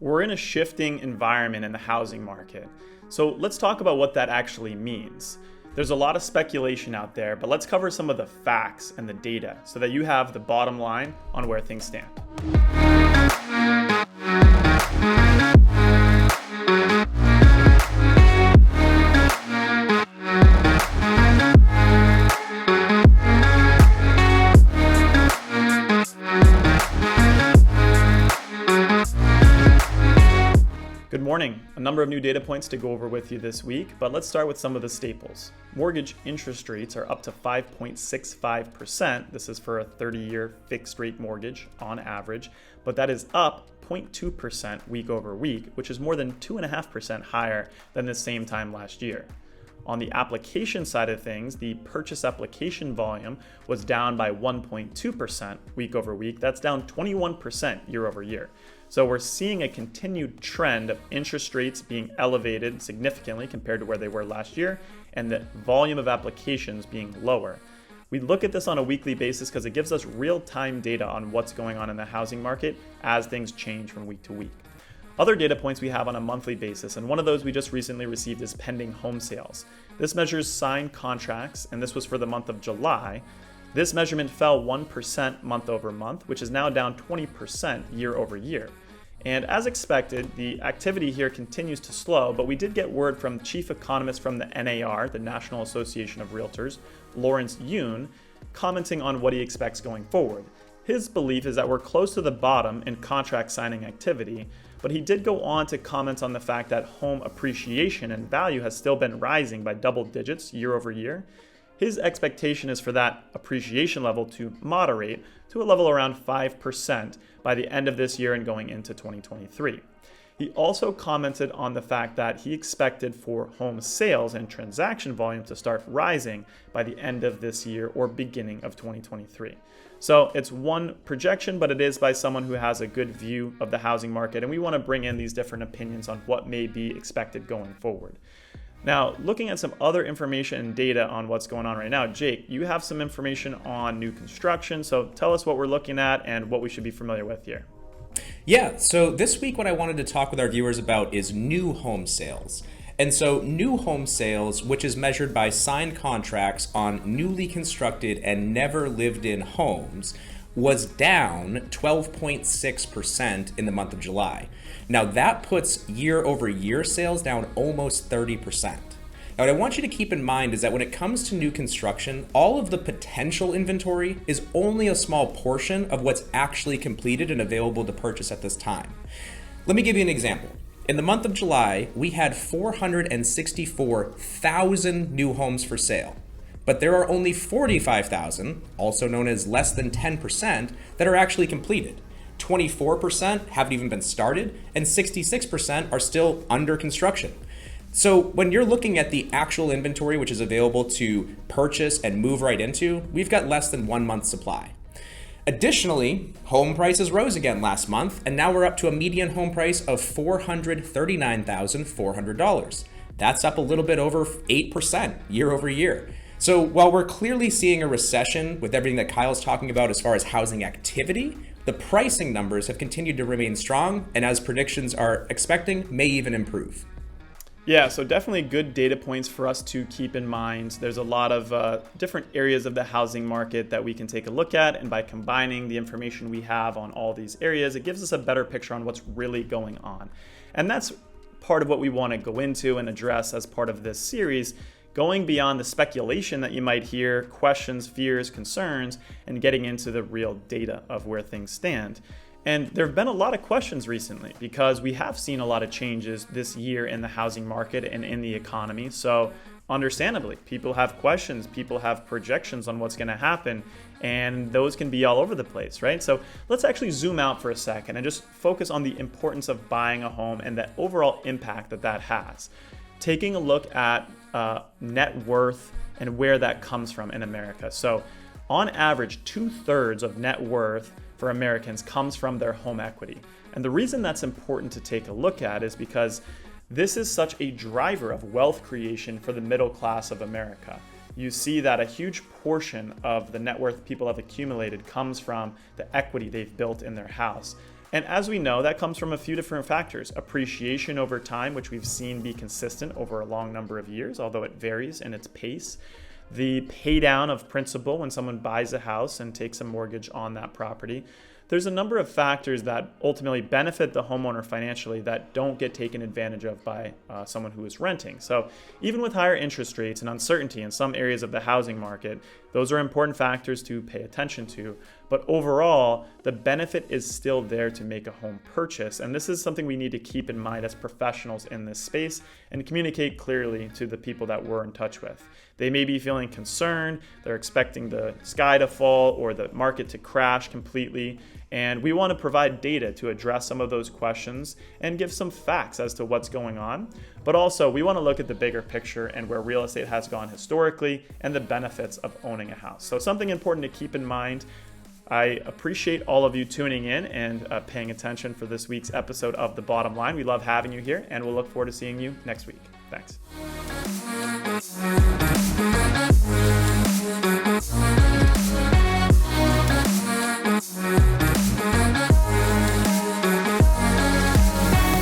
We're in a shifting environment in the housing market. So let's talk about what that actually means. There's a lot of speculation out there, but let's cover some of the facts and the data so that you have the bottom line on where things stand. Good morning. A number of new data points to go over with you this week, but let's start with some of the staples. Mortgage interest rates are up to 5.65%. This is for a 30-year fixed rate mortgage on average, but that is up 0.2% week over week, which is more than 2.5% higher than the same time last year. On the application side of things, the purchase application volume was down by 1.2% week over week. That's down 21% year over year. So we're seeing a continued trend of interest rates being elevated significantly compared to where they were last year, and the volume of applications being lower. We look at this on a weekly basis because it gives us real-time data on what's going on in the housing market as things change from week to week. Other data points we have on a monthly basis, and one of those we just recently received is pending home sales. This measures signed contracts, and this was for the month of July. This measurement fell 1% month over month, which is now down 20% year over year. And as expected, the activity here continues to slow, but we did get word from chief economist from the NAR, the National Association of Realtors, Lawrence Yun, commenting on what he expects going forward. His belief is that we're close to the bottom in contract signing activity, but he did go on to comment on the fact that home appreciation and value has still been rising by double digits year over year. His expectation is for that appreciation level to moderate to a level around 5% by the end of this year and going into 2023. He also commented on the fact that he expected for home sales and transaction volume to start rising by the end of this year or beginning of 2023. So it's one projection, but it is by someone who has a good view of the housing market, and we want to bring in these different opinions on what may be expected going forward. Now, looking at some other information and data on what's going on right now, Jake, you have some information on new construction, so tell us what we're looking at and what we should be familiar with here. Yeah, so this week what I wanted to talk with our viewers about is new home sales. And so new home sales, which is measured by signed contracts on newly constructed and never lived in homes, was down 12.6% in the month of July. Now that puts year over year sales down almost 30%. Now what I want you to keep in mind is that when it comes to new construction, all of the potential inventory is only a small portion of what's actually completed and available to purchase at this time. Let me give you an example. In the month of July, we had 464,000 new homes for sale. But there are only 45,000, also known as less than 10%, that are actually completed. 24% haven't even been started, and 66% are still under construction. So when you're looking at the actual inventory, which is available to purchase and move right into, we've got less than 1 month's supply. Additionally, home prices rose again last month, and now we're up to a median home price of $439,400. That's up a little bit over 8% year over year. So while we're clearly seeing a recession with everything that Kyle's talking about as far as housing activity, the pricing numbers have continued to remain strong, and as predictions are expecting, may even improve. Yeah, so definitely good data points for us to keep in mind. There's a lot of different areas of the housing market that we can take a look at, and by combining the information we have on all these areas, it gives us a better picture on what's really going on. And that's part of what we want to go into and address as part of this series, going beyond the speculation that you might hear, questions, fears, concerns, and getting into the real data of where things stand. And there have been a lot of questions recently because we have seen a lot of changes this year in the housing market and in the economy. So understandably, people have questions, people have projections on what's going to happen, and those can be all over the place, right? So let's actually zoom out for a second and just focus on the importance of buying a home and the overall impact that that has. Taking a look at net worth and where that comes from in America. So on average, 2/3 of net worth for Americans comes from their home equity. And the reason that's important to take a look at is because this is such a driver of wealth creation for the middle class of America. You see that a huge portion of the net worth people have accumulated comes from the equity they've built in their house. And as we know, that comes from a few different factors. Appreciation over time, which we've seen be consistent over a long number of years, although it varies in its pace. The pay down of principal when someone buys a house and takes a mortgage on that property. There's a number of factors that ultimately benefit the homeowner financially that don't get taken advantage of by someone who is renting. So even with higher interest rates and uncertainty in some areas of the housing market, those are important factors to pay attention to. But overall, the benefit is still there to make a home purchase. And this is something we need to keep in mind as professionals in this space and communicate clearly to the people that we're in touch with. They may be feeling concerned, they're expecting the sky to fall or the market to crash completely. And we want to provide data to address some of those questions and give some facts as to what's going on. But also, we want to look at the bigger picture and where real estate has gone historically and the benefits of owning a house. So something important to keep in mind. I appreciate all of you tuning in and paying attention for this week's episode of The Bottom Line. We love having you here, and we'll look forward to seeing you next week. Thanks.